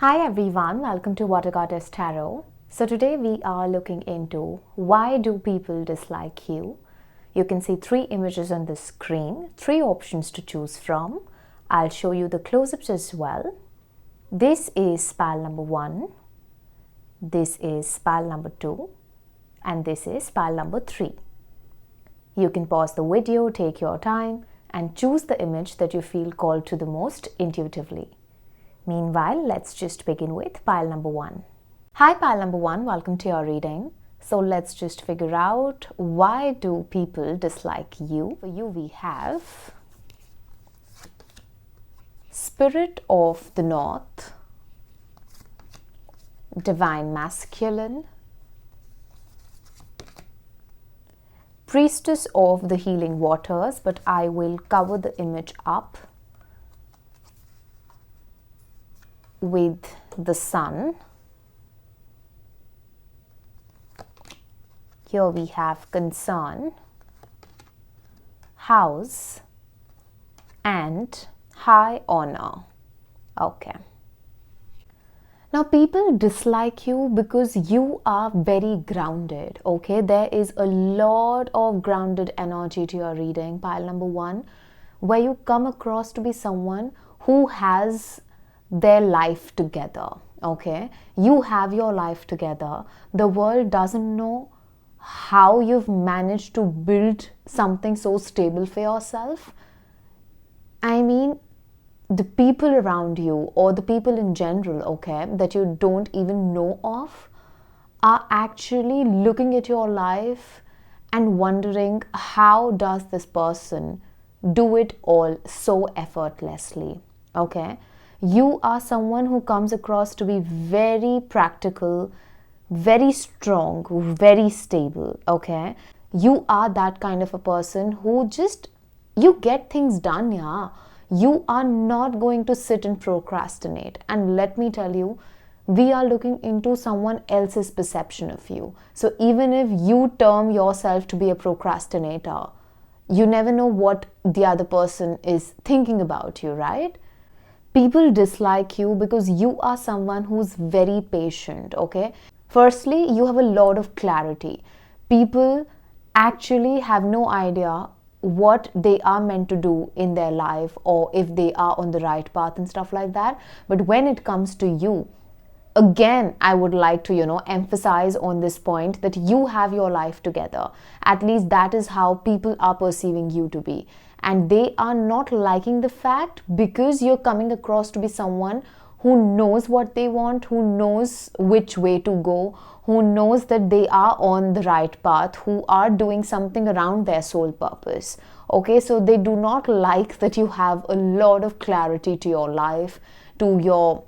Hi everyone, welcome to Watergoddess Tarot. So today we are looking into why do people dislike you? You can see 3 images on the screen, 3 options to choose from. I'll show you the close-ups as well. This is pile number 1, this is pile number 2, and this is pile number 3. You can pause the video, take your time, and choose the image that you feel called to the most intuitively. Meanwhile, let's just begin with pile number 1. Hi pile number 1, welcome to your reading. So let's just figure out why do people dislike you. For you we have Spirit of the North, Divine Masculine, Priestess of the Healing Waters, but I will cover the image up with the Sun. Here we have Concern, House, and High Honor. Okay. Now people dislike you because you are very grounded, okay? There is a lot of grounded energy to your reading, pile number 1, where you come across to be someone who has their life together, okay? You have your life together. The world doesn't know how you've managed to build something so stable for yourself. I mean, the people around you or the people in general, okay, that you don't even know of are actually looking at your life and wondering, how does this person do it all so effortlessly, okay? You are someone who comes across to be very practical, very strong, very stable, okay? You are that kind of a person who just, you get things done, yeah. You are not going to sit and procrastinate. And let me tell you, we are looking into someone else's perception of you. So even if you term yourself to be a procrastinator, you never know what the other person is thinking about you, right? People dislike you because you are someone who's very patient, okay? Firstly, you have a lot of clarity. People actually have no idea what they are meant to do in their life or if they are on the right path and stuff like that. But when it comes to you, again, I would like to, emphasize on this point that you have your life together. At least that is how people are perceiving you to be. And they are not liking the fact because you're coming across to be someone who knows what they want, who knows which way to go, who knows that they are on the right path, who are doing something around their soul purpose. Okay, so they do not like that you have a lot of clarity to your life, to your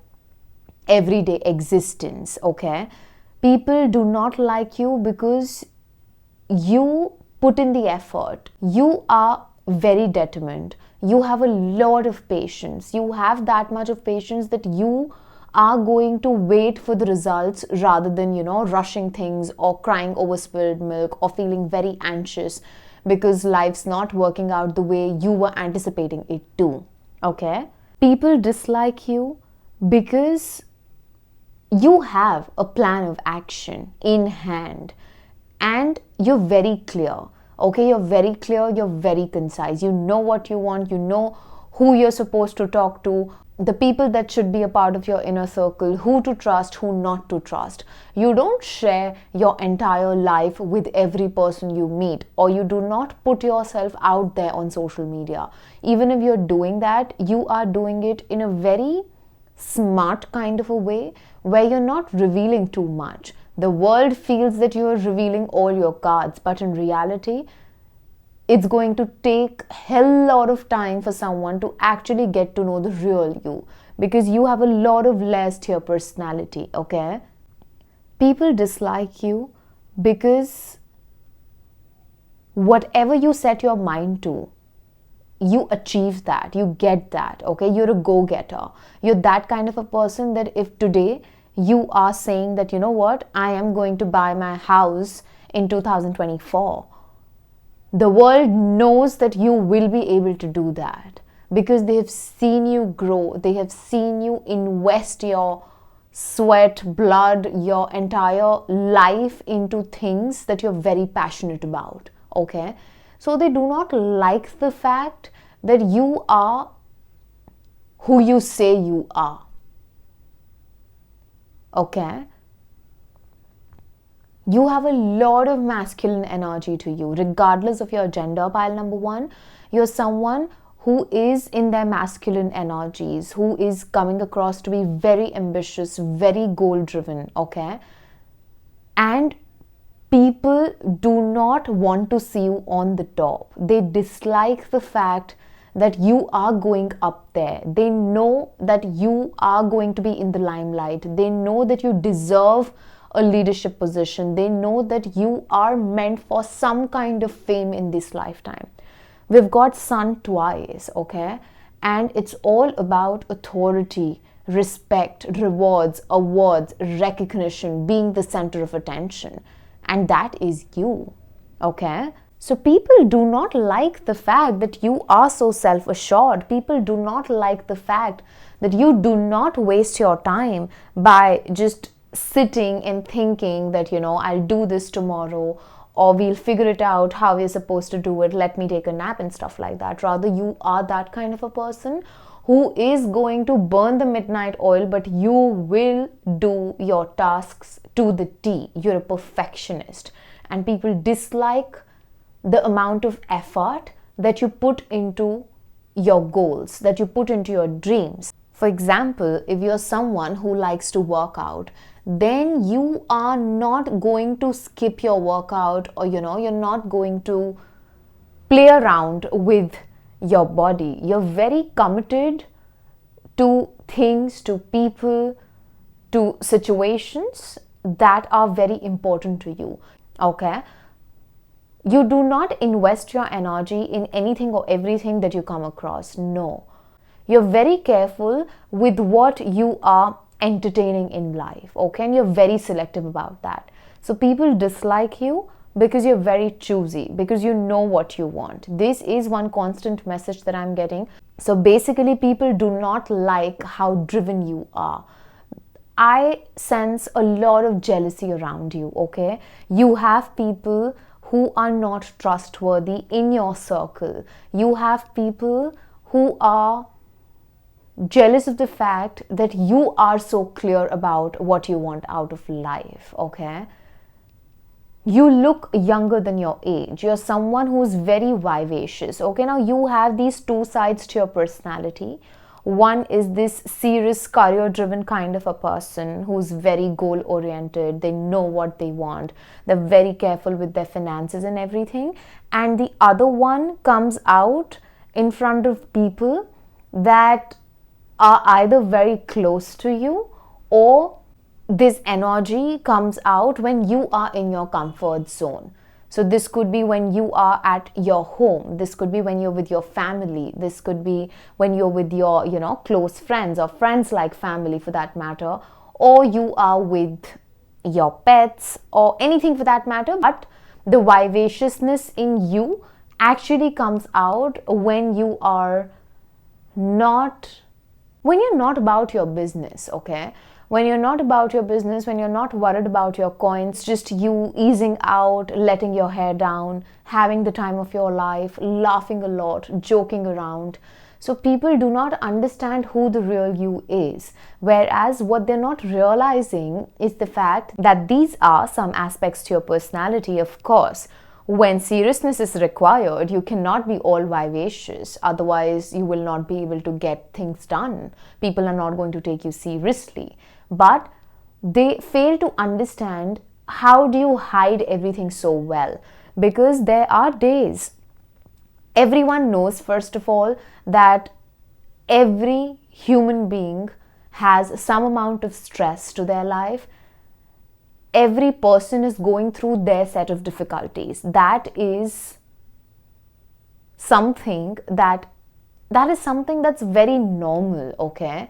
everyday existence, okay? People do not like you because you put in the effort. You are very determined. You have a lot of patience. You have that much of patience that you are going to wait for the results rather than, rushing things or crying over spilled milk or feeling very anxious because life's not working out the way you were anticipating it to, okay? People dislike you because you have a plan of action in hand and you're very clear. Okay, you're very clear, you're very concise. You know what you want, you know who you're supposed to talk to, the people that should be a part of your inner circle, who to trust, who not to trust. You don't share your entire life with every person you meet, or you do not put yourself out there on social media. Even if you're doing that, you are doing it in a very smart kind of a way where you're not revealing too much. The world feels that you are revealing all your cards, but in reality, it's going to take a hell lot of time for someone to actually get to know the real you because you have a lot of layers to your personality, okay? People dislike you because whatever you set your mind to, you achieve that, you get that, okay? You're a go-getter. You're that kind of a person that if today you are saying that, you know what, I am going to buy my house in 2024. The world knows that you will be able to do that because they have seen you grow. They have seen you invest your sweat, blood, your entire life into things that you're very passionate about, okay? So they do not like the fact that you are who you say you are, okay? You have a lot of masculine energy to you, regardless of your gender, pile number one. You're someone who is in their masculine energies, who is coming across to be very ambitious, very goal-driven, okay? And people do not want to see you on the top. They dislike the fact that you are going up there. They know that you are going to be in the limelight. They know that you deserve a leadership position. They know that you are meant for some kind of fame in this lifetime. We've got sun twice, okay? And it's all about authority, respect, rewards, awards, recognition, being the center of attention. And that is you, okay? So people do not like the fact that you are so self-assured. People do not like the fact that you do not waste your time by just sitting and thinking that, you know, I'll do this tomorrow, or we'll figure it out how we're supposed to do it, let me take a nap and stuff like that. Rather, you are that kind of a person who is going to burn the midnight oil, but you will do your tasks to the T. You're a perfectionist, and people dislike the amount of effort that you put into your goals, that you put into your dreams. For example, if you're someone who likes to work out, then you are not going to skip your workout, or you're not going to play around with your body. You're very committed to things, to people, to situations that are very important to you, okay? You do not invest your energy in anything or everything that you come across. No. You're very careful with what you are entertaining in life, okay? And you're very selective about that. So people dislike you because you're very choosy, because you know what you want. This is one constant message that I'm getting. So basically, people do not like how driven you are. I sense a lot of jealousy around you, okay? You have people who are not trustworthy in your circle. You have people who are jealous of the fact that you are so clear about what you want out of life, okay? You look younger than your age. You're someone who's very vivacious, okay? Now, you have these two sides to your personality. One is this serious, career-driven kind of a person who's very goal-oriented. They know what they want. They're very careful with their finances and everything. And the other one comes out in front of people that are either very close to you, or this energy comes out when you are in your comfort zone. So this could be when you are at your home. This could be when you're with your family. This could be when you're with your, close friends, or friends like family for that matter, or you are with your pets or anything for that matter. But the vivaciousness in you actually comes out when you are not when you're not about your business, okay? When you're not about your business, when you're not worried about your coins, just you easing out, letting your hair down, having the time of your life, laughing a lot, joking around. So people do not understand who the real you is. Whereas what they're not realizing is the fact that these are some aspects to your personality, of course. When seriousness is required, you cannot be all vivacious. Otherwise, you will not be able to get things done. People are not going to take you seriously. But they fail to understand how do you hide everything so well. Because there are days. Everyone knows, first of all, that every human being has some amount of stress to their life. Every person is going through their set of difficulties. That is something that's very normal, okay?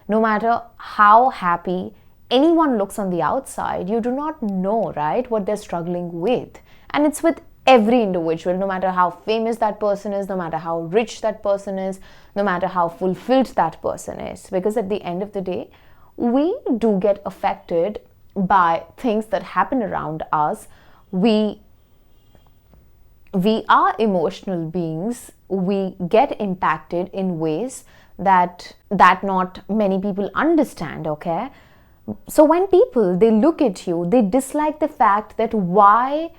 No matter how happy anyone looks on the outside, you do not know, right, what they're struggling with. And it's with every individual, no matter how famous that person is, no matter how rich that person is, no matter how fulfilled that person is. Because at the end of the day, we do get affected by things that happen around us. We are emotional beings. We get impacted in ways that not many people understand, okay? So when people, they look at you, they dislike the fact that why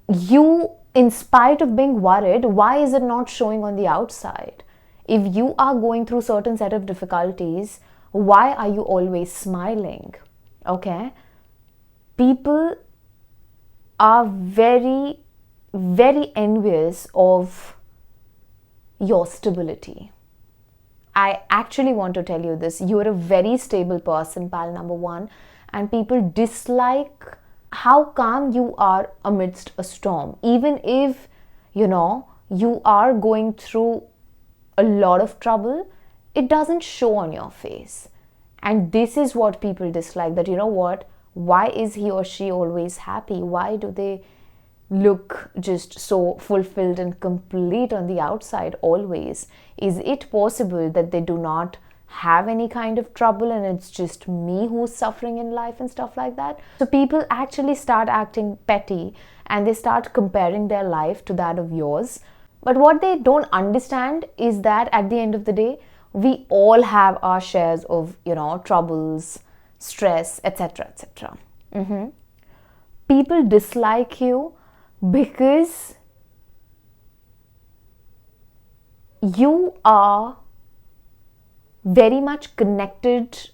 you, in spite of being worried, why is it not showing on the outside? If you are going through certain set of difficulties, why are you always smiling? Okay? People are very, very envious of your stability. I actually want to tell you this. You're a very stable person, pal number one, and people dislike how calm you are amidst a storm. Even if, you are going through a lot of trouble, it doesn't show on your face. And this is what people dislike, that why is he or she always happy? Why do they look just so fulfilled and complete on the outside always? Is it possible that they do not have any kind of trouble and it's just me who's suffering in life and stuff like that? So people actually start acting petty and they start comparing their life to that of yours. But what they don't understand is that at the end of the day, we all have our shares of, troubles, stress, etc., etc. People dislike you because you are very much connected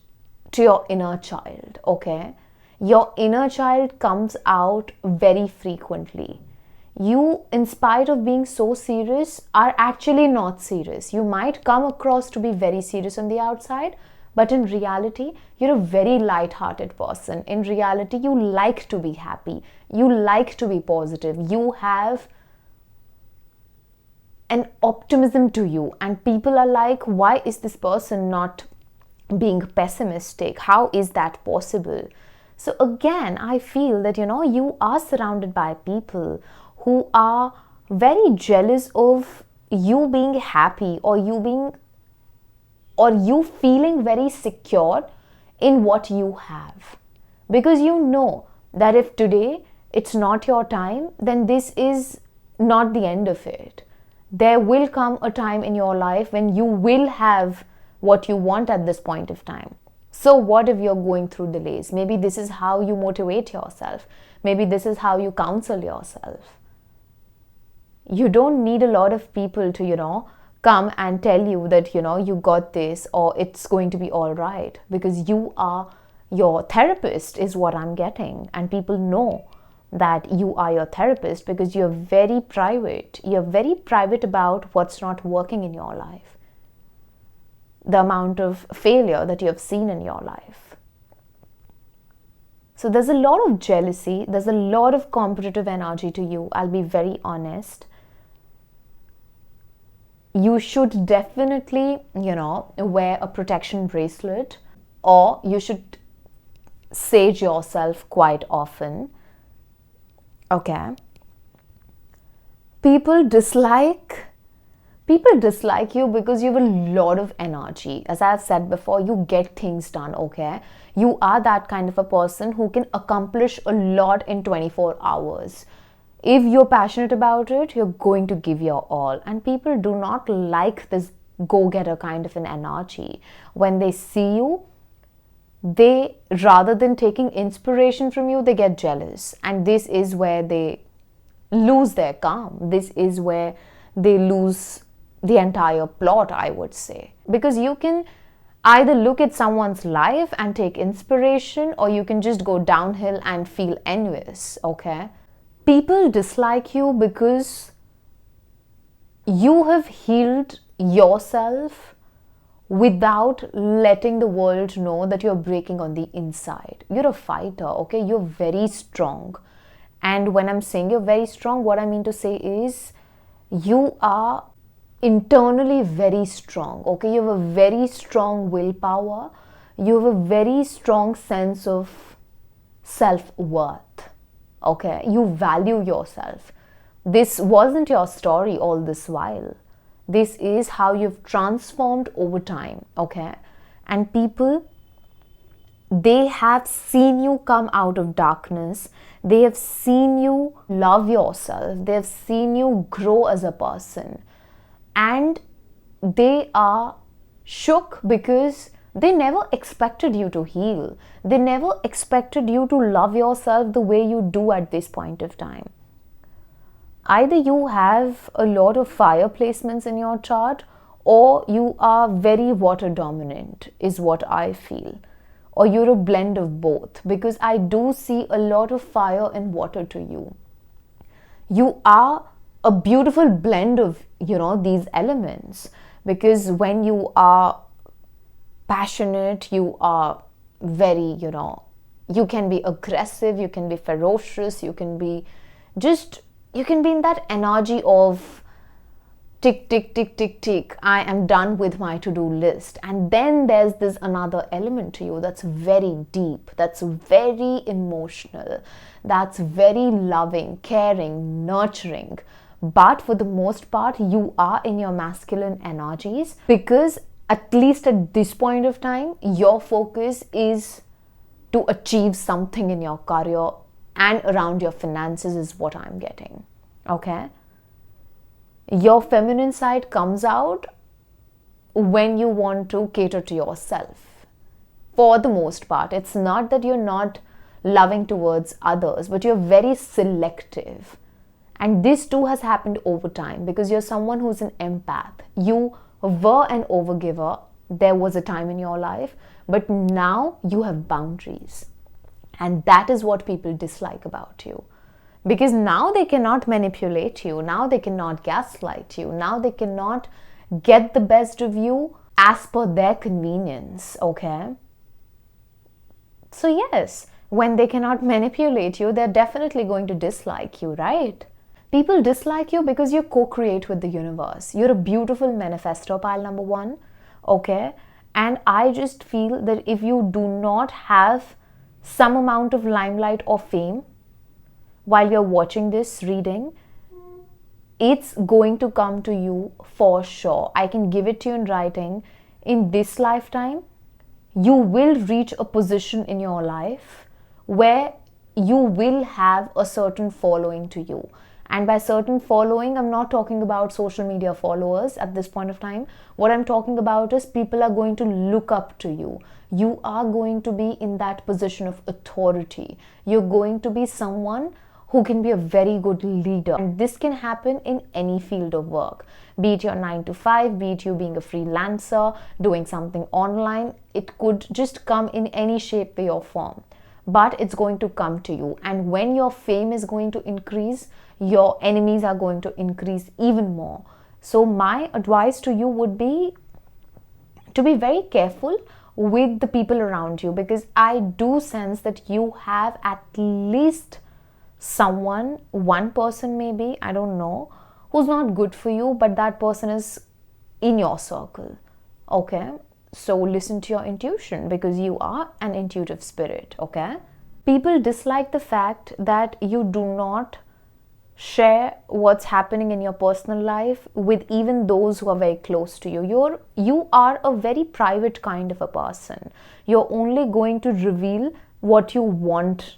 to your inner child, okay? Your inner child comes out very frequently. You, in spite of being so serious, are actually not serious. You might come across to be very serious on the outside, but in reality, you're a very light-hearted person. In reality, you like to be happy. You like to be positive. You have an optimism to you. And people are like, why is this person not being pessimistic? How is that possible? So again, I feel that, you are surrounded by people who are very jealous of you being happy or you feeling very secure in what you have. Because you know that if today it's not your time, then this is not the end of it. There will come a time in your life when you will have what you want at this point of time. So what if you're going through delays? Maybe this is how you motivate yourself. Maybe this is how you counsel yourself. You don't need a lot of people to, come and tell you that, you got this or it's going to be all right, because you are your therapist is what I'm getting. And people know that you are your therapist because you're very private. You're very private about what's not working in your life. The amount of failure that you have seen in your life. So there's a lot of jealousy. There's a lot of competitive energy to you. I'll be very honest. You should definitely, wear a protection bracelet, or you should sage yourself quite often. Okay. People dislike you because you have a lot of energy. As I've said before, you get things done, okay? You are that kind of a person who can accomplish a lot in 24 hours. If you're passionate about it, you're going to give your all. And people do not like this go-getter kind of an energy. When they see you, they, rather than taking inspiration from you, they get jealous. And this is where they lose their calm. This is where they lose the entire plot, I would say. Because you can either look at someone's life and take inspiration, or you can just go downhill and feel envious, okay? People dislike you because you have healed yourself without letting the world know that you're breaking on the inside. You're a fighter, okay? You're very strong. And when I'm saying you're very strong, what I mean to say is you are internally very strong, okay? You have a very strong willpower. You have a very strong sense of self-worth, okay? You value yourself. This wasn't your story all this while. This is how you've transformed over time, okay? And people They have seen you come out of darkness. They have seen you love yourself. They have seen you grow as a person. And they are shook because they never expected you to heal. They never expected you to love yourself the way you do at this point of time. Either you have a lot of fire placements in your chart, or you are very water dominant, is what I feel. Or you're a blend of both, because I do see a lot of fire and water to you. You are a beautiful blend of, these elements, because when you are passionate, you are very, you can be aggressive, you can be ferocious, you can be in that energy of tick, tick, tick, tick, tick, I am done with my to-do list. And then there's this another element to you that's very deep, that's very emotional, that's very loving, caring, nurturing. But for the most part, you are in your masculine energies, because at least at this point of time, your focus is to achieve something in your career and around your finances, is what I'm getting. Okay? Your feminine side comes out when you want to cater to yourself. For the most part, it's not that you're not loving towards others, but you're very selective. And this too has happened over time, because you're someone who's an empath. You were an overgiver. There was a time in your life, but now you have boundaries. And that is what people dislike about you. Because now they cannot manipulate you. Now they cannot gaslight you. Now they cannot get the best of you as per their convenience. Okay? So yes, when they cannot manipulate you, they're definitely going to dislike you, right? People dislike you because you co-create with the universe. You're a beautiful manifestor, pile number 1. Okay? And I just feel that if you do not have some amount of limelight or fame while you're watching this reading, it's going to come to you for sure. I can give it to you in writing. In this lifetime, you will reach a position in your life where you will have a certain following to you. And by certain following, I'm not talking about social media followers at this point of time. What I'm talking about is people are going to look up to you. You are going to be in that position of authority. You're going to be someone who can be a very good leader. And this can happen in any field of work. Be it your 9 to 5, be it you being a freelancer, doing something online. It could just come in any shape, way or form. But it's going to come to you. And when your fame is going to increase, your enemies are going to increase even more. So my advice to you would be to be very careful with the people around you, because I do sense that you have at least someone, one person maybe, I don't know, who's not good for you, but that person is in your circle. Okay? So listen to your intuition, because you are an intuitive spirit. Okay? People dislike the fact that you do not share what's happening in your personal life with even those who are very close to you. You are a very private kind of a person. You're only going to reveal what you want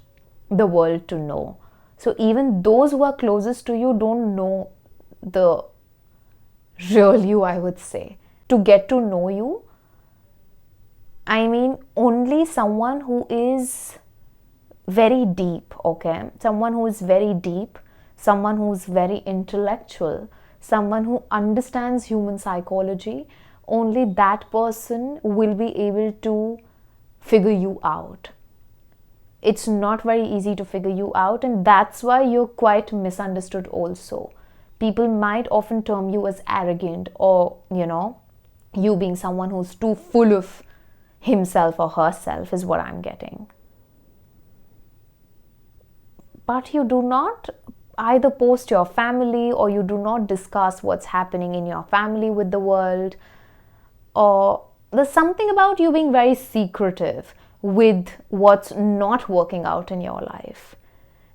the world to know. So even those who are closest to you don't know the real you, I would say. To get to know you, I mean only someone who is very deep, okay? Someone who is very deep, someone who is very intellectual, someone who understands human psychology, only that person will be able to figure you out. It's not very easy to figure you out, and that's why you're quite misunderstood also. People might often term you as arrogant, or, you being someone who's too full of himself or herself is what I'm getting. But you do not either post your family, or you do not discuss what's happening in your family with the world, or there's something about you being very secretive with what's not working out in your life.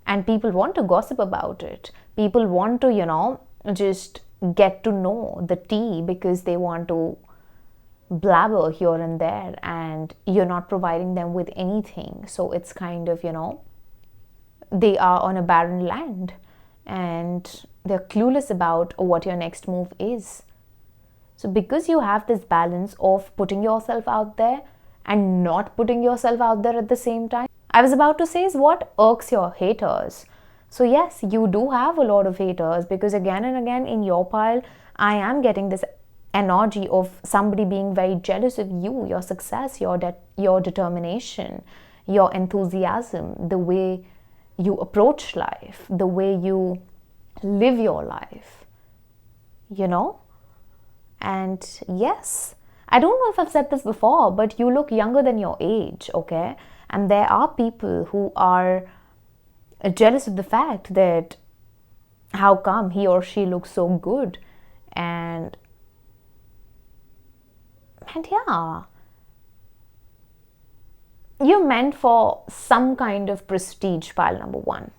And people want to gossip about it. People want to, just get to know the tea, because they want to blabber here and there, and you're not providing them with anything. So it's kind of, they are on a barren land and they're clueless about what your next move is. So because you have this balance of putting yourself out there and not putting yourself out there at the same time, I was about to say, is what irks your haters. So yes, you do have a lot of haters, because again and again in your pile, I am getting this energy of somebody being very jealous of you, your success, your determination, your enthusiasm, the way you approach life, the way you live your life, And yes, I don't know if I've said this before, but you look younger than your age, okay? And there are people who are jealous of the fact that how come he or she looks so good, and yeah, you're meant for some kind of prestige, pile number one.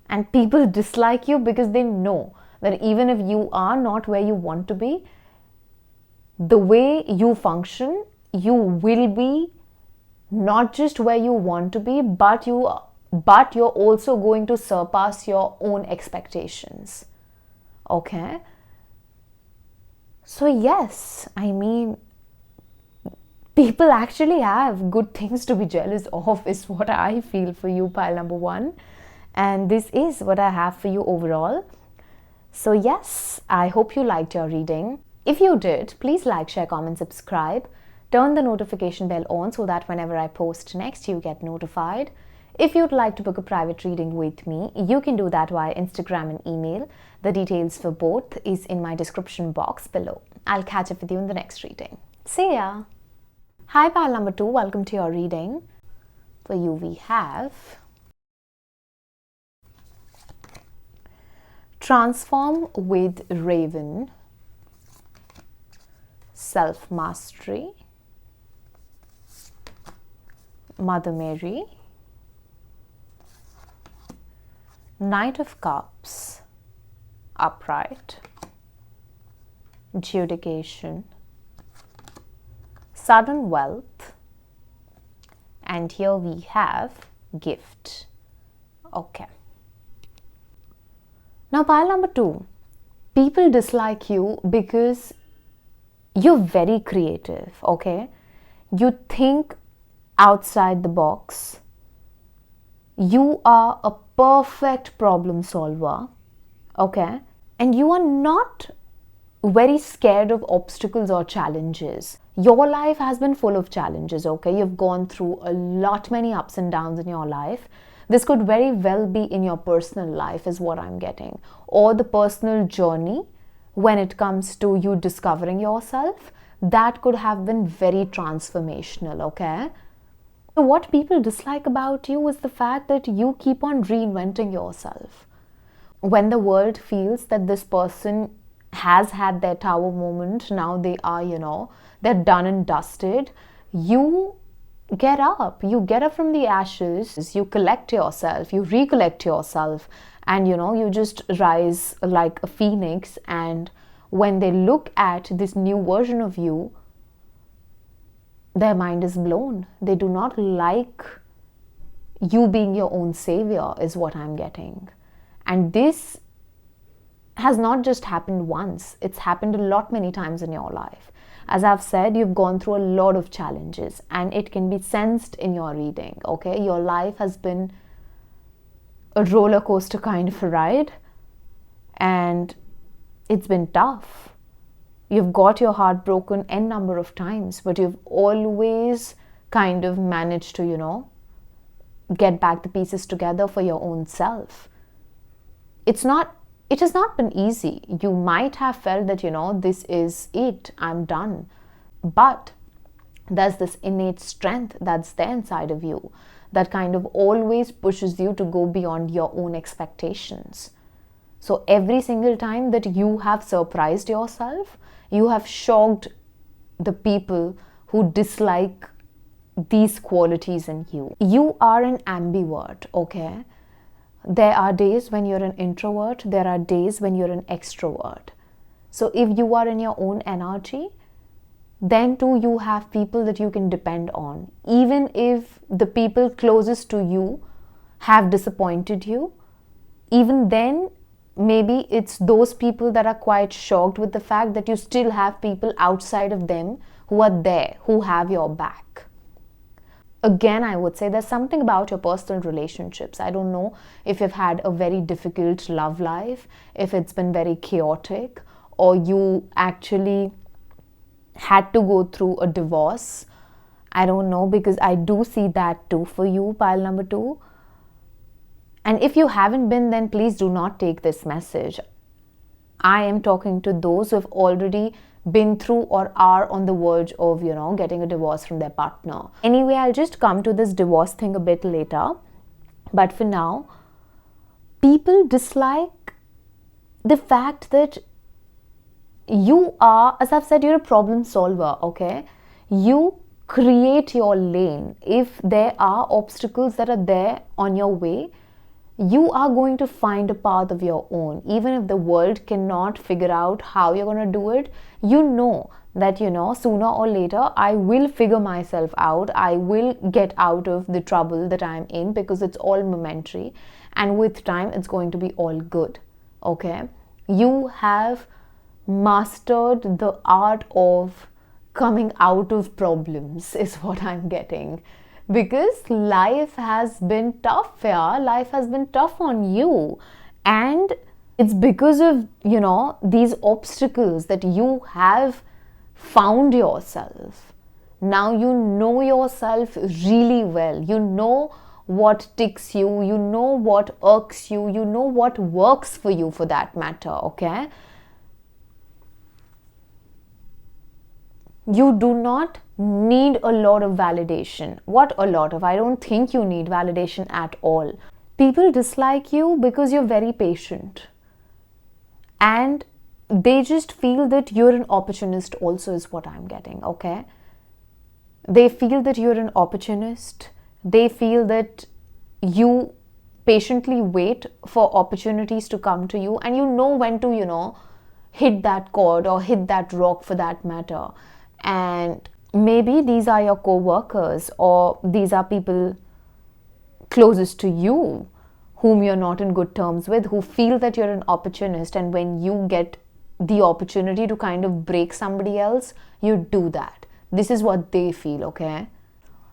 And people dislike you because they know that even if you are not where you want to be, the way you function, you will be not just where you want to be, but you're also going to surpass your own expectations. Okay? So yes, people actually have good things to be jealous of, is what I feel for you, pile number one. And this is what I have for you overall. So yes, I hope you liked your reading. If you did, please like, share, comment, subscribe. Turn the notification bell on so that whenever I post next, you get notified. If you'd like to book a private reading with me, you can do that via Instagram and email. The details for both is in my description box below. I'll catch up with you in the next reading. See ya! Hi, pile number 2. Welcome to your reading. For you, we have Transform with Raven, Self-Mastery, Mother Mary, Knight of Cups, Upright, Judication, Sudden Wealth, and here we have Gift. Okay. Now, pile number 2. People dislike you because you're very creative, okay? You think outside the box. You are a perfect problem solver, okay? And you are not very scared of obstacles or challenges. Your life has been full of challenges, okay? You've gone through a lot, many ups and downs in your life. This could very well be in your personal life, is what I'm getting, or the personal journey when it comes to you discovering yourself. That could have been very transformational, okay? So what people dislike about you is the fact that you keep on reinventing yourself. When the world feels that this person has had their tower moment, now they are, they're done and dusted, you get up from the ashes, you collect yourself, you recollect yourself, and you just rise like a phoenix. And when they look at this new version of you, their mind is blown. They do not like you being your own savior, is what I'm getting. And this has not just happened once, it's happened a lot many times in your life. As I've said, you've gone through a lot of challenges, and it can be sensed in your reading, okay? Your life has been a roller coaster kind of a ride, and it's been tough. You've got your heart broken n number of times, but you've always kind of managed to, get back the pieces together for your own self. It has not been easy. You might have felt that, this is it, I'm done. But there's this innate strength that's there inside of you that kind of always pushes you to go beyond your own expectations. So every single time that you have surprised yourself, you have shocked the people who dislike these qualities in you. You are an ambivert, okay? There are days when you're an introvert, there are days when you're an extrovert. So if you are in your own energy, then too you have people that you can depend on. Even if the people closest to you have disappointed you, even then maybe it's those people that are quite shocked with the fact that you still have people outside of them who are there, who have your back. Again, I would say there's something about your personal relationships. I don't know if you've had a very difficult love life, if it's been very chaotic, or you actually had to go through a divorce. I don't know, because I do see that too for you, pile number 2. And if you haven't been, then please do not take this message. I am talking to those who have already been through or are on the verge of, getting a divorce from their partner. Anyway, I'll just come to this divorce thing a bit later. But for now, people dislike the fact that you are, as I've said, you're a problem solver, okay? You create your lane. If there are obstacles that are there on your way, you are going to find a path of your own. Even if the world cannot figure out how you're going to do it, you know that, sooner or later, I will figure myself out. I will get out of the trouble that I'm in, because it's all momentary. And with time, it's going to be all good, okay? You have mastered the art of coming out of problems, is what I'm getting. Because life has been tough, yeah. Life has been tough on you. And it's because of, these obstacles that you have found yourself. Now you know yourself really well. You know what ticks you. You know what irks you. You know what works for you, for that matter, okay? You do not need a lot of validation. What a lot of? I don't think you need validation at all. People dislike you because you're very patient. And they just feel that you're an opportunist also, is what I'm getting, okay? They feel that you're an opportunist. They feel that you patiently wait for opportunities to come to you, and you know when to, hit that chord or hit that rock, for that matter. And maybe these are your co-workers, or these are people closest to you whom you're not in good terms with, who feel that you're an opportunist, and when you get the opportunity to kind of break somebody else, you do that. This is what they feel, okay?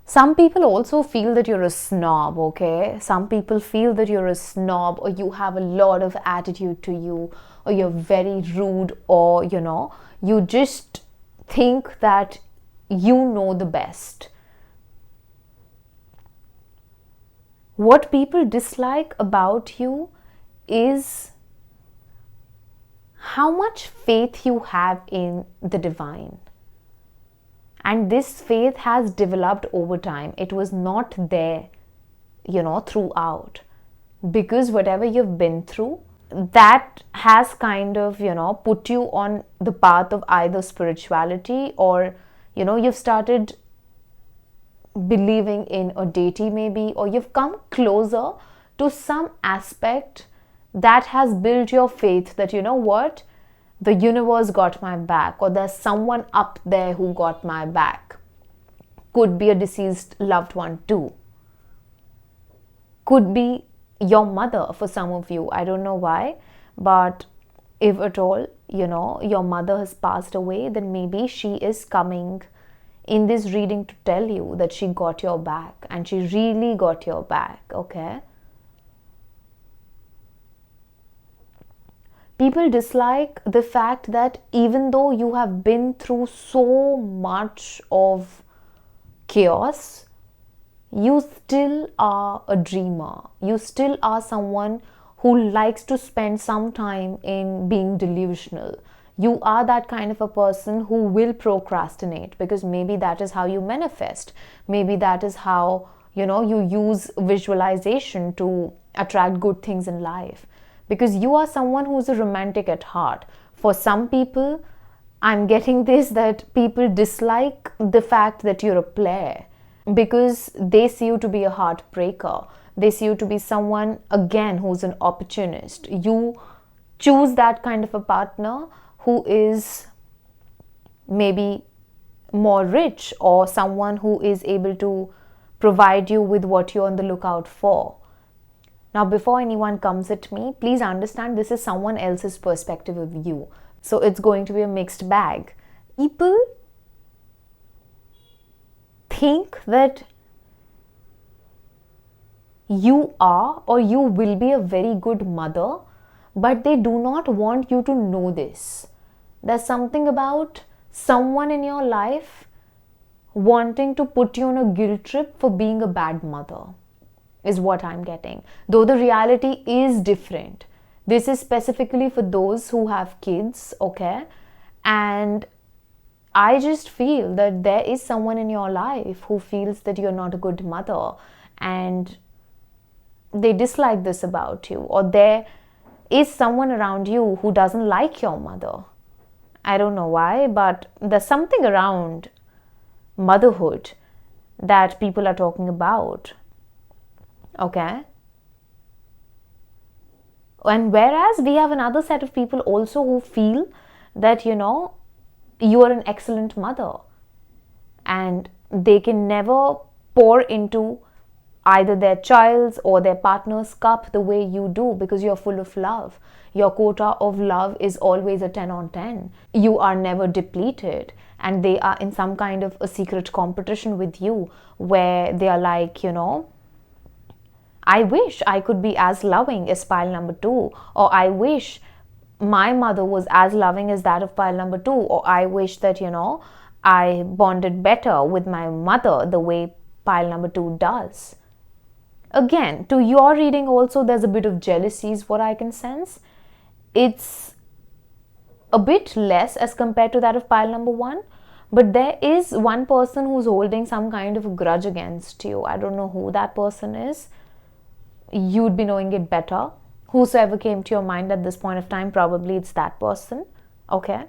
Some people also feel that you're a snob, okay? Some people feel that you're a snob, or you have a lot of attitude to you, or you're very rude, or, you just think that you know the best. What people dislike about you is how much faith you have in the divine. And this faith has developed over time. It was not there, throughout. Because whatever you've been through, that has kind of, put you on the path of either spirituality, or, you've started believing in a deity maybe, or you've come closer to some aspect that has built your faith that, what, the universe got my back, or there's someone up there who got my back. Could be a deceased loved one too. Could be your mother for some of you. I don't know why, but if at all, your mother has passed away, then maybe she is coming in this reading to tell you that she got your back, and she really got your back, okay? People dislike the fact that even though you have been through so much of chaos, you still are a dreamer. You still are someone who likes to spend some time in being delusional. You are that kind of a person who will procrastinate, because maybe that is how you manifest. Maybe that is how, you use visualization to attract good things in life. Because you are someone who's a romantic at heart. For some people, I'm getting this, that people dislike the fact that you're a player, because they see you to be a heartbreaker. They see you to be someone, again, who's an opportunist. You choose that kind of a partner who is maybe more rich, or someone who is able to provide you with what you're on the lookout for. Now, before anyone comes at me, please understand this is someone else's perspective of you. So it's going to be a mixed bag. People think that you are or you will be a very good mother, but they do not want you to know this. There's something about someone in your life wanting to put you on a guilt trip for being a bad mother, is what I'm getting. Though the reality is different. This is specifically for those who have kids, okay? And I just feel that there is someone in your life who feels that you're not a good mother and they dislike this about you, or there is someone around you who doesn't like your mother. I don't know why, but there's something around motherhood that people are talking about. Okay? And whereas we have another set of people also who feel that, you are an excellent mother and they can never pour into either their child's or their partner's cup the way you do, because you're full of love. Your quota of love is always a 10 on 10. You are never depleted, and they are in some kind of a secret competition with you where they are like, I wish I could be as loving as pile number 2, or I wish my mother was as loving as that of pile number 2, or I wish that, I bonded better with my mother the way pile number 2 does. Again, to your reading also, there's a bit of jealousy is what I can sense. It's a bit less as compared to that of pile number 1, but there is one person who's holding some kind of a grudge against you. I don't know who that person is. You'd be knowing it better. Whosoever came to your mind at this point of time, probably it's that person. Okay?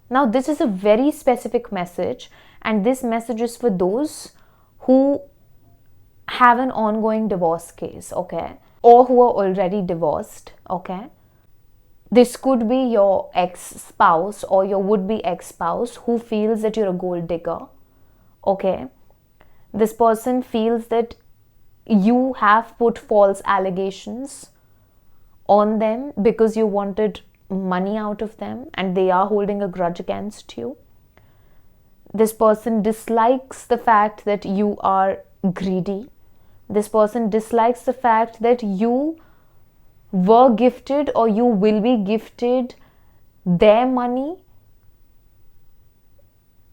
Now, this is a very specific message, and this message is for those who have an ongoing divorce case, okay? Or who are already divorced, okay? This could be your ex-spouse or your would-be ex-spouse who feels that you're a gold digger, okay? This person feels that you have put false allegations on them because you wanted money out of them and they are holding a grudge against you. This person dislikes the fact that you are greedy. This person dislikes the fact that you were gifted or you will be gifted their money,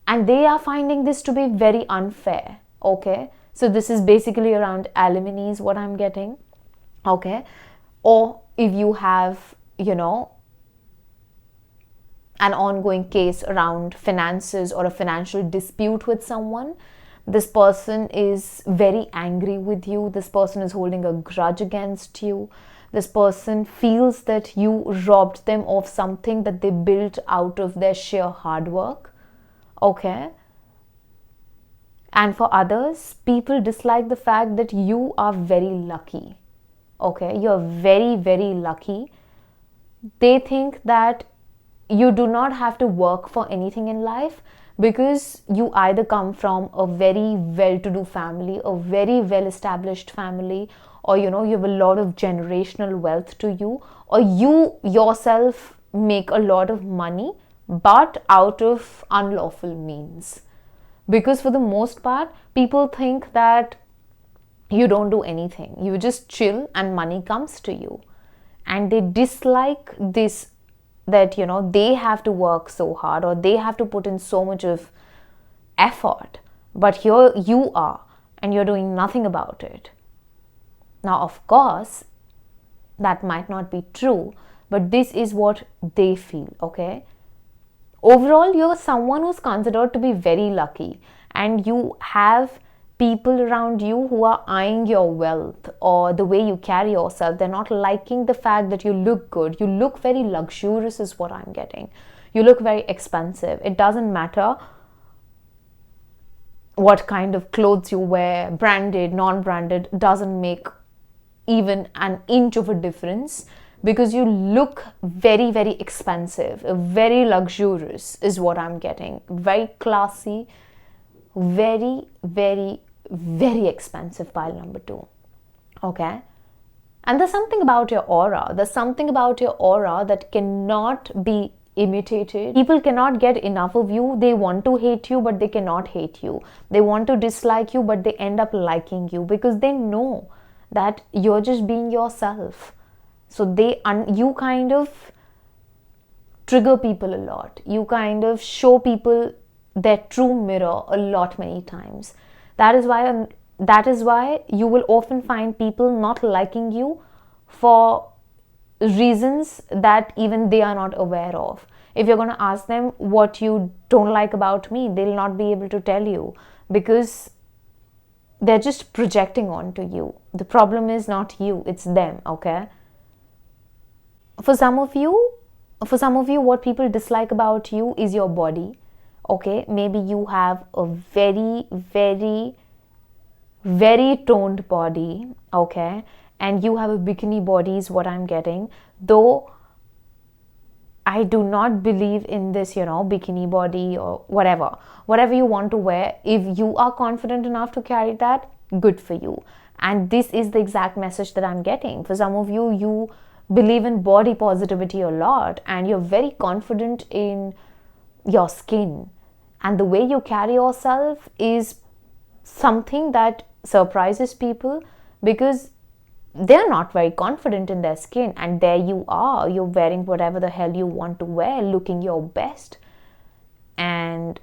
and they are finding this to be very unfair. Okay, so this is basically around alimony is what I'm getting. Okay, or if you have, an ongoing case around finances or a financial dispute with someone, this person is very angry with you. This person is holding a grudge against you. This person feels that you robbed them of something that they built out of their sheer hard work. Okay. And for others, people dislike the fact that you are very lucky. Okay, you're very, very lucky. They think that you do not have to work for anything in life because you either come from a very well-to-do family, a very well-established family, or you have a lot of generational wealth to you, or you yourself make a lot of money but out of unlawful means. Because for the most part, people think that you don't do anything. You just chill and money comes to you. And they dislike this, that, they have to work so hard or they have to put in so much of effort. But here you are and you're doing nothing about it. Now, of course, that might not be true, but this is what they feel, okay? Overall, you're someone who's considered to be very lucky, and you have people around you who are eyeing your wealth or the way you carry yourself. They're not liking the fact that you look good. You look very luxurious is what I'm getting. You look very expensive. It doesn't matter what kind of clothes you wear, branded, non-branded, doesn't make even an inch of a difference, because you look very, very expensive, very luxurious is what I'm getting. Very classy, very, very, very expensive, pile number 2. Okay? And there's something about your aura. There's something about your aura that cannot be imitated. People cannot get enough of you. They want to hate you, but they cannot hate you. They want to dislike you, but they end up liking you because they know that you're just being yourself. So you kind of trigger people a lot. You kind of show people their true mirror a lot, many times. That is why you will often find people not liking you for reasons that even they are not aware of. If you're going to ask them what you don't like about me, they'll not be able to tell you because they're just projecting onto you. The problem is not you, it's them, okay? For some of you, what people dislike about you is your body, okay? Maybe you have a very, very, very toned body, okay? And you have a bikini body is what I'm getting. Though I do not believe in this, bikini body or whatever you want to wear. If you are confident enough to carry that, good for you. And this is the exact message that I'm getting. For some of you, you believe in body positivity a lot and you're very confident in your skin. And the way you carry yourself is something that surprises people because they're not very confident in their skin, and there you are, you're wearing whatever the hell you want to wear, looking your best, and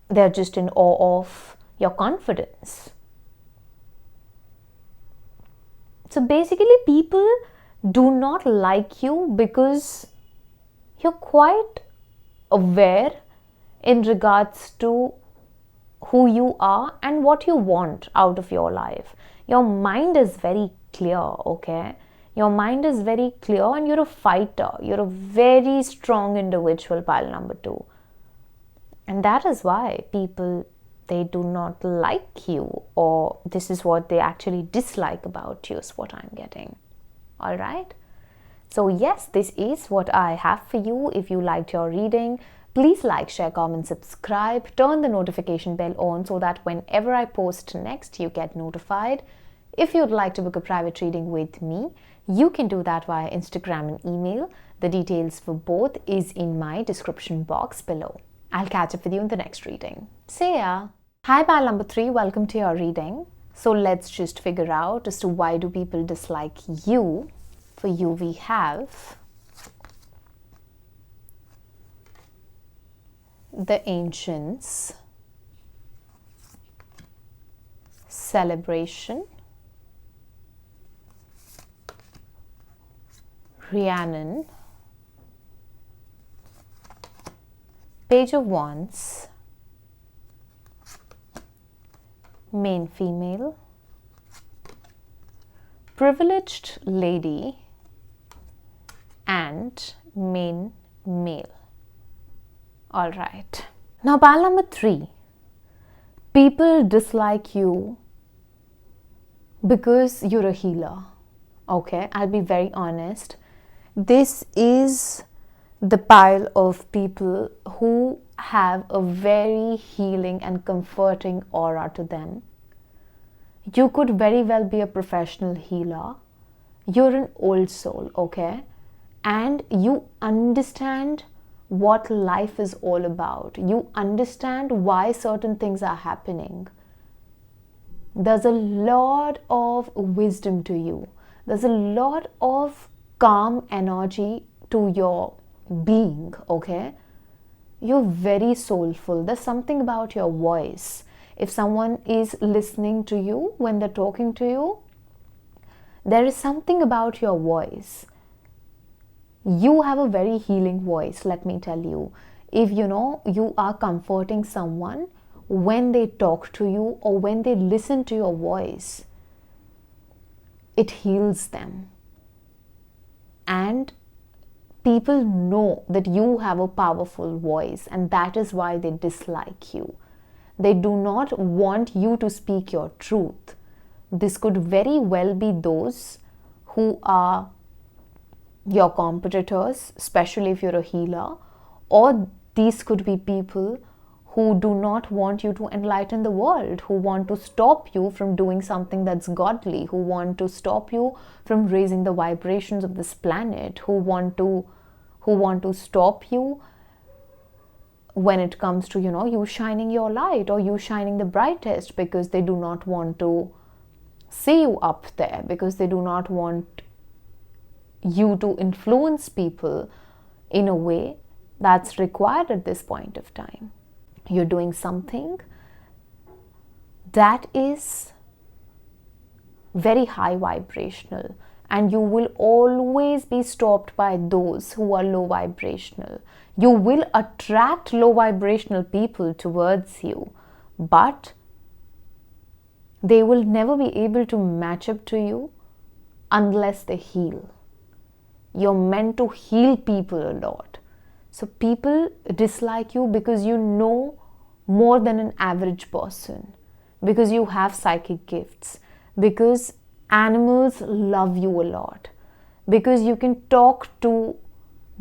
they're just in awe of your confidence. So basically, people do not like you because you're quite aware in regards to who you are and what you want out of your life. Your mind is very clear, okay? Your mind is very clear and you're a fighter. You're a very strong individual, pile number 2. And that is why people, they do not like you, or this is what they actually dislike about you is what I'm getting. All right? So yes, this is what I have for you. If you liked your reading, please like, share, comment, subscribe, turn the notification bell on so that whenever I post next, you get notified. If you'd like to book a private reading with me, you can do that via Instagram and email. The details for both is in my description box below. I'll catch up with you in the next reading. See ya! Hi, pile number 3, welcome to your reading. So let's just figure out as to why do people dislike you. For you, we have the Ancients, Celebration, Rhiannon, Page of Wands, Main Female, Privileged Lady, and Main Male. All right. Now, pile number 3. People dislike you because you're a healer. Okay, I'll be very honest. This is the pile of people who have a very healing and comforting aura to them. You could very well be a professional healer. You're an old soul, okay? And you understand what life is all about. You understand why certain things are happening. There's a lot of wisdom to you. There's a lot of calm energy to your being, okay? You're very soulful. There's something about your voice. If someone is listening to you when they're talking to you, there is something about your voice. You have a very healing voice, let me tell you. If you are comforting someone when they talk to you or when they listen to your voice, it heals them. And people know that you have a powerful voice, and that is why they dislike you. They do not want you to speak your truth. This could very well be those who are your competitors, especially if you're a healer, or these could be people who do not want you to enlighten the world, who want to stop you from doing something that's godly, who want to stop you from raising the vibrations of this planet, who want to stop you when it comes to, you shining your light or you shining the brightest, because they do not want to see you up there, because they do not want you to influence people in a way that's required at this point of time. You're doing something that is very high vibrational, and you will always be stopped by those who are low vibrational. You will attract low vibrational people towards you, but they will never be able to match up to you unless they heal. You're meant to heal people a lot. So people dislike you because you know more than an average person, because you have psychic gifts, because animals love you a lot, because you can talk to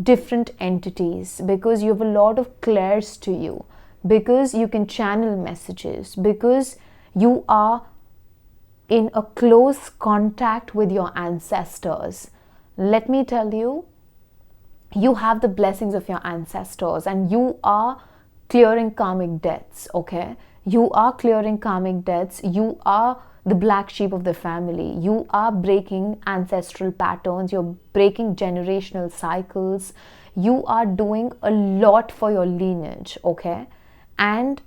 different entities, because you have a lot of clairs to you, because you can channel messages, because you are in a close contact with your ancestors. Let me tell you, you have the blessings of your ancestors, and you are clearing karmic debts, okay? You are clearing karmic debts. You are the black sheep of the family. You are breaking ancestral patterns. You're breaking generational cycles. You are doing a lot for your lineage, okay? And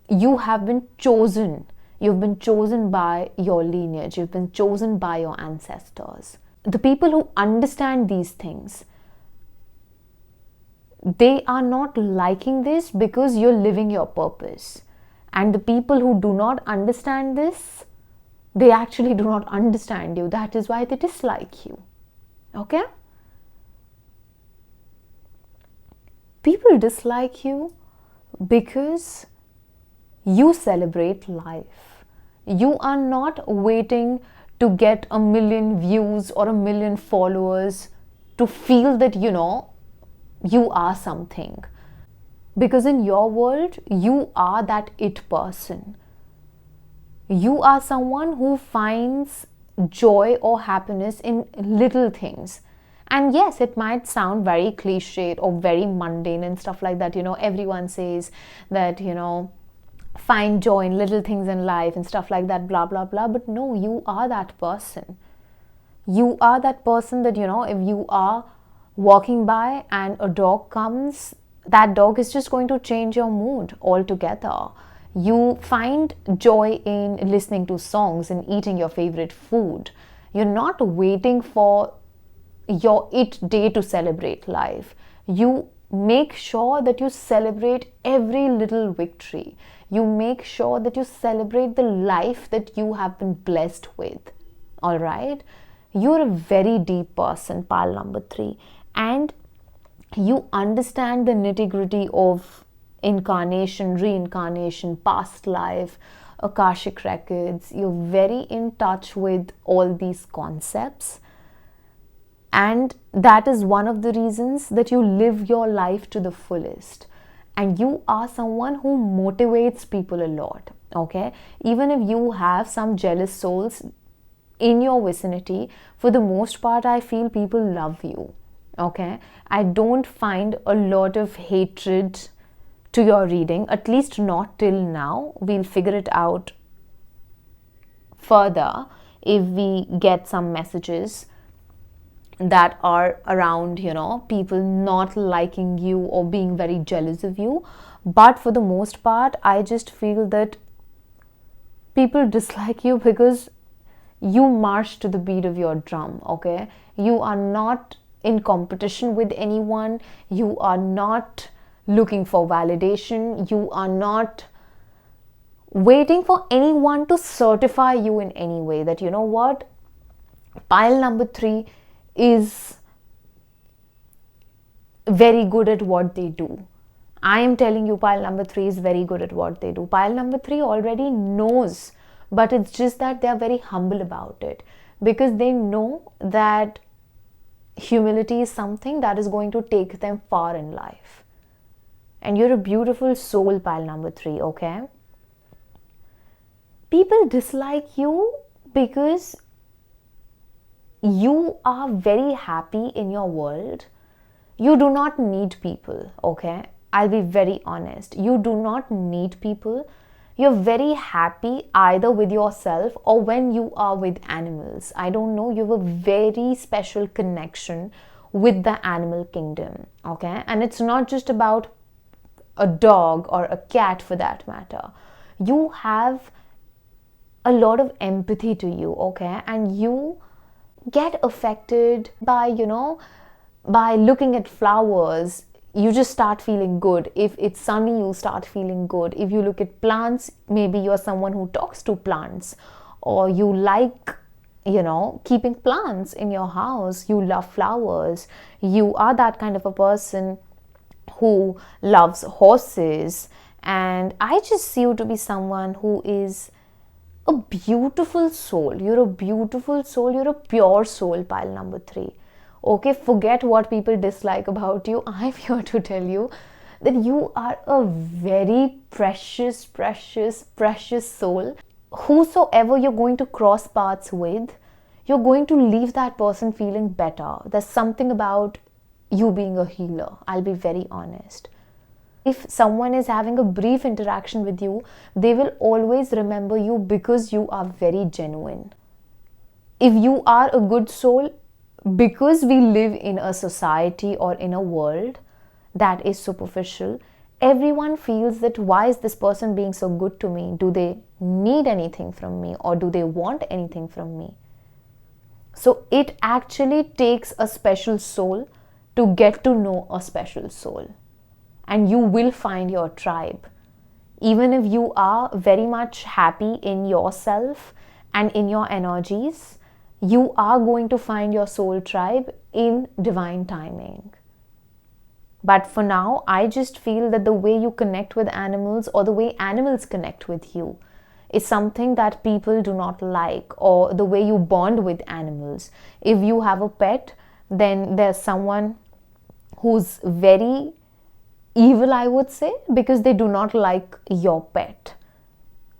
you have been chosen. You've been chosen by your lineage. You've been chosen by your ancestors. The people who understand these things, they are not liking this because you're living your purpose. And the people who do not understand this, they actually do not understand you. That is why they dislike you. Okay? People dislike you because you celebrate life. You are not waiting to get 1 million views or 1 million followers to feel that, you are something. Because in your world, you are that it person. You are someone who finds joy or happiness in little things. And yes, it might sound very cliched or very mundane and stuff like that. Everyone says that, find joy in little things in life and stuff like that, blah, blah, blah. But no, you are that person. You are that person that, if you are walking by and a dog comes, that dog is just going to change your mood altogether. You find joy in listening to songs and eating your favorite food. You're not waiting for your it day to celebrate life. You make sure that you celebrate every little victory. You make sure that you celebrate the life that you have been blessed with. All right? You're a very deep person, pile number 3. And you understand the nitty-gritty of incarnation, reincarnation, past life, Akashic records. You're very in touch with all these concepts. And that is one of the reasons that you live your life to the fullest. And you are someone who motivates people a lot, okay? Even if you have some jealous souls in your vicinity, for the most part, I feel people love you, okay? I don't find a lot of hatred to your reading, at least not till now. We'll figure it out further if we get some messages that are around, people not liking you or being very jealous of you. But for the most part, I just feel that people dislike you because you march to the beat of your drum, okay? You are not in competition with anyone. You are not looking for validation. You are not waiting for anyone to certify you in any way that, what? Pile number 3 is very good at what they do. I am telling you, pile number 3 is very good at what they do. Pile number 3 already knows, but it's just that they are very humble about it, because they know that humility is something that is going to take them far in life. And you're a beautiful soul, pile number 3, okay? People dislike you because you are very happy in your world. You do not need people, okay? I'll be very honest. You do not need people. You're very happy either with yourself or when you are with animals. I don't know, you have a very special connection with the animal kingdom, okay? And it's not just about a dog or a cat for that matter. You have a lot of empathy to you, okay? And you get affected by, by looking at flowers, you just start feeling good. If it's sunny, you start feeling good. If you look at plants, maybe you're someone who talks to plants, or you like, keeping plants in your house. You love flowers. You are that kind of a person who loves horses. And I just see you to be someone who is a beautiful soul. You're a beautiful soul. You're a pure soul, pile number 3. Okay, forget what people dislike about you. I'm here to tell you that you are a very precious, precious, precious soul. Whosoever you're going to cross paths with, you're going to leave that person feeling better. There's something about you being a healer. I'll be very honest. If someone is having a brief interaction with you, they will always remember you because you are very genuine. If you are a good soul, because we live in a society or in a world that is superficial, everyone feels that why is this person being so good to me? Do they need anything from me, or do they want anything from me? So it actually takes a special soul to get to know a special soul. And you will find your tribe. Even if you are very much happy in yourself and in your energies, you are going to find your soul tribe in divine timing. But for now, I just feel that the way you connect with animals, or the way animals connect with you, is something that people do not like, or the way you bond with animals. If you have a pet, then there's someone who's very evil, I would say, because they do not like your pet.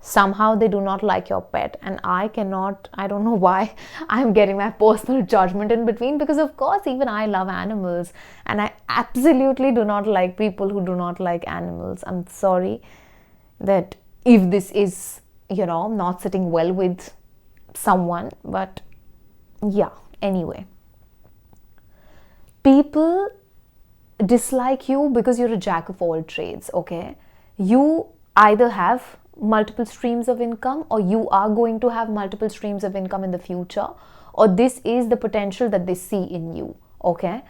Somehow they do not like your pet, and I don't know why I'm getting my personal judgment in between, because of course even I love animals, and I absolutely do not like people who do not like animals. I'm sorry that if this is, not sitting well with someone, but yeah, anyway. People dislike you because you're a jack of all trades, okay? You either have multiple streams of income, or you are going to have multiple streams of income in the future, or this is the potential that they see in you, okay?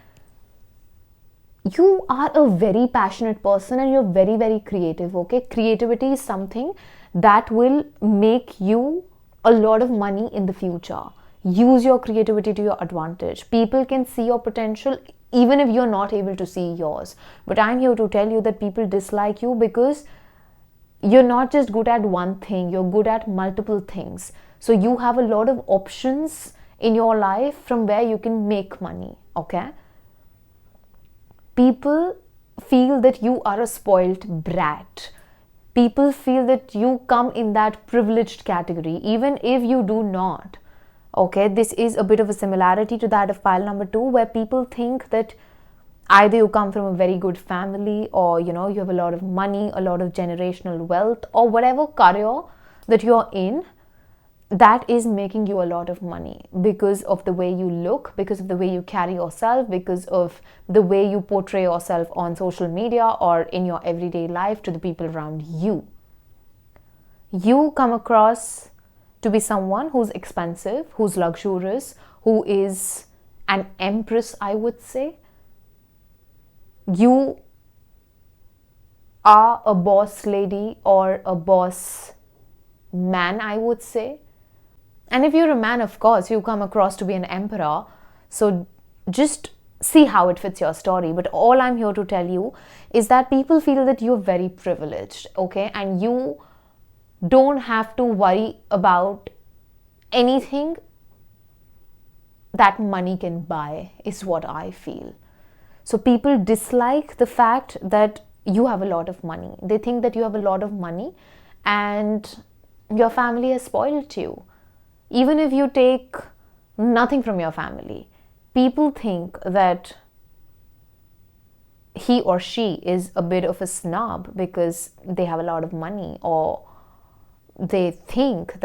You are a very passionate person, and you're very, very creative, okay? Creativity is something that will make you a lot of money in the future. Use your creativity to your advantage. People can see your potential even if you're not able to see yours. But I'm here to tell you that people dislike you because you're not just good at one thing, you're good at multiple things. So you have a lot of options in your life from where you can make money, okay? People feel that you are a spoiled brat. People feel that you come in that privileged category, even if you do not. Okay, this is a bit of a similarity to that of pile number 2, where people think that either you come from a very good family, or you have a lot of money, a lot of generational wealth, or whatever career that you're in, that is making you a lot of money because of the way you look, because of the way you carry yourself, because of the way you portray yourself on social media or in your everyday life to the people around you. You come across to be someone who's expensive, who's luxurious, who is an empress, I would say. You are a boss lady or a boss man, I would say. And if you're a man, of course, you come across to be an emperor. So just see how it fits your story. But all I'm here to tell you is that people feel that you're very privileged, okay? And you don't have to worry about anything that money can buy, is what I feel. So people dislike the fact that you have a lot of money. They think that you have a lot of money and your family has spoiled you. Even if you take nothing from your family, people think that he or she is a bit of a snob because they have a lot of money, or they think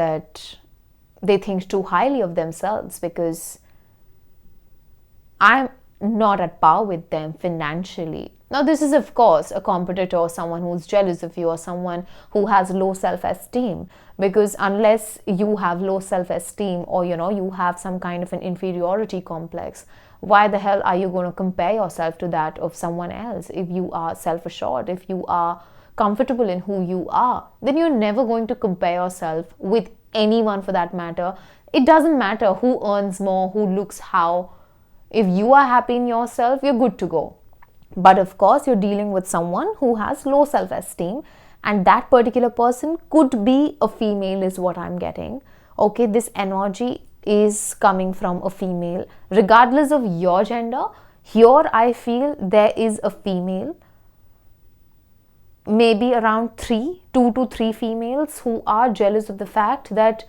too highly of themselves because I'm not at par with them financially. Now, this is of course a competitor or someone who's jealous of you or someone who has low self-esteem, because unless you have low self-esteem or you have some kind of an inferiority complex, why the hell are you going to compare yourself to that of someone else? If you are self-assured, if you are comfortable in who you are, then you're never going to compare yourself with anyone for that matter. It doesn't matter who earns more, who looks how. If you are happy in yourself, you're good to go. But of course, you're dealing with someone who has low self-esteem, and that particular person could be a female, is what I'm getting. Okay, this energy is coming from a female. Regardless of your gender, here I feel there is a female, maybe around 2 to 3 females who are jealous of the fact that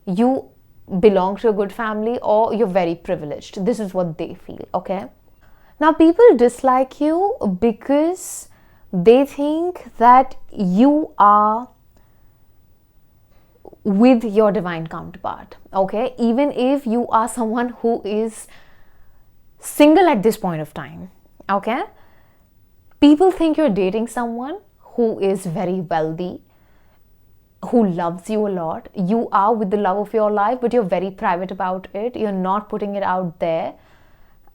you belong to a good family or you're very privileged. This is what they feel, okay? Now, people dislike you because they think that you are with your divine counterpart, okay? Even if you are someone who is single at this point of time, okay? People think you're dating someone who is very wealthy, who loves you a lot. You are with the love of your life, but you're very private about it. You're not putting it out there.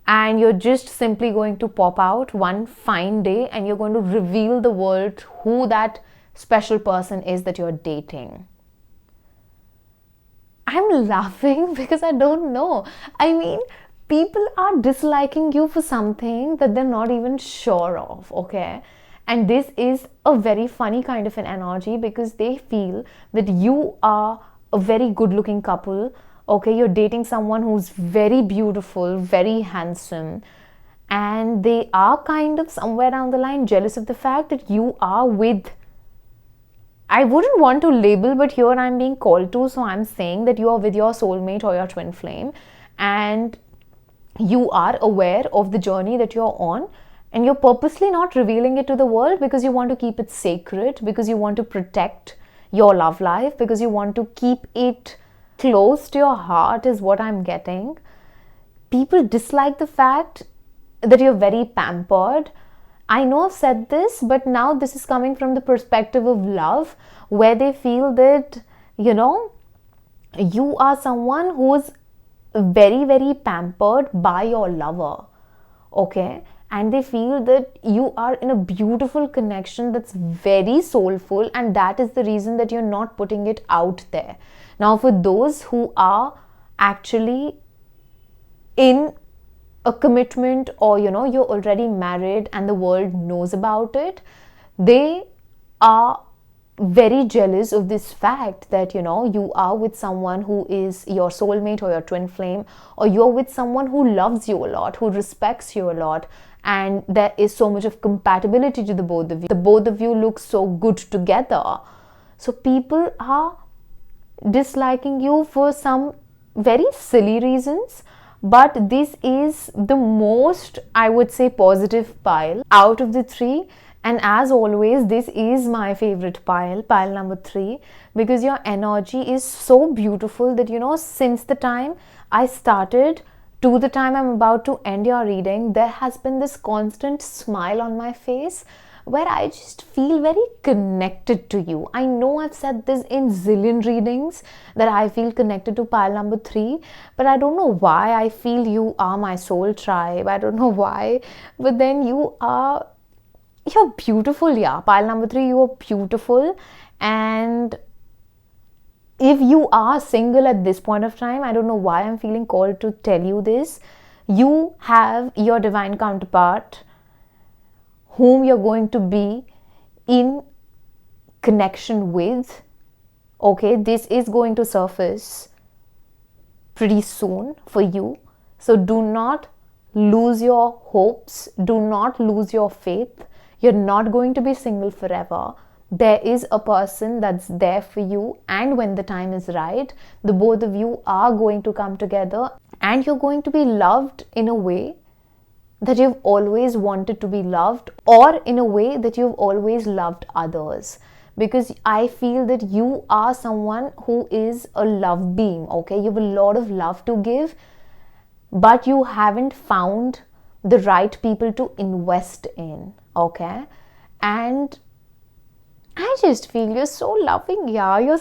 And you're just simply going to pop out one fine day and you're going to reveal the world who that special person is that you're dating. I'm laughing because I don't know. I mean, people are disliking you for something that they're not even sure of, okay? And this is a very funny kind of an energy because they feel that you are a very good looking couple. Okay, you're dating someone who's very beautiful, very handsome, and they are kind of somewhere down the line jealous of the fact that you are with, I wouldn't want to label, but here I'm being called to, so I'm saying that you are with your soulmate or your twin flame, and you are aware of the journey that you're on, and you're purposely not revealing it to the world because you want to keep it sacred, because you want to protect your love life, because you want to keep it close to your heart, is what I'm getting. People dislike the fact that you're very pampered. I know I've said this, but now this is coming from the perspective of love, where they feel that, you are someone who's very, very pampered by your lover, okay? And they feel that you are in a beautiful connection that's very soulful, and that is the reason that you're not putting it out there. Now, for those who are actually in a commitment, or you're already married and the world knows about it, they are very jealous of this fact that you are with someone who is your soulmate or your twin flame, or you're with someone who loves you a lot, who respects you a lot, and there is so much of compatibility to the both of you. The both of you look so good together. So people are disliking you for some very silly reasons, but this is the most, I would say, positive pile out of the 3. And as always, this is my favorite pile number 3, because your energy is so beautiful that since the time I started to the time I'm about to end your reading, there has been this constant smile on my face where I just feel very connected to you. I know I've said this in zillion readings that I feel connected to pile number 3, but I don't know why I feel you are my soul tribe. I don't know why, but then you're beautiful, yeah. Pile number 3, you are beautiful. And if you are single at this point of time, I don't know why I'm feeling called to tell you this. You have your divine counterpart whom you're going to be in connection with. Okay, this is going to surface pretty soon for you. So do not lose your hopes, do not lose your faith. You're not going to be single forever. There is a person that's there for you, and when the time is right, the both of you are going to come together, and you're going to be loved in a way that you've always wanted to be loved, or in a way that you've always loved others. Because I feel that you are someone who is a love being, okay? You have a lot of love to give, but you haven't found the right people to invest in, okay? And I just feel you're so loving, yeah. You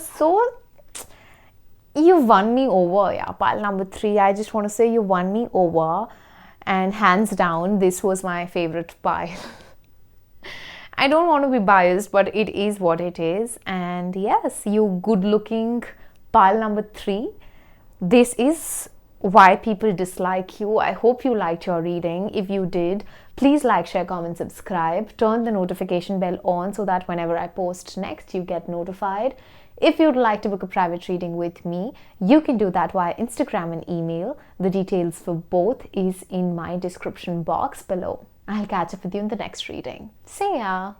won me over, yeah. Pile number 3, I just want to say you won me over. And hands down, this was my favorite pile. I don't want to be biased, but it is what it is. And yes, you good looking pile number 3. This is why people dislike you. I hope you liked your reading. If you did, please like, share, comment, subscribe. Turn the notification bell on so that whenever I post next, you get notified. If you'd like to book a private reading with me, you can do that via Instagram and email. The details for both is in my description box below. I'll catch up with you in the next reading. See ya!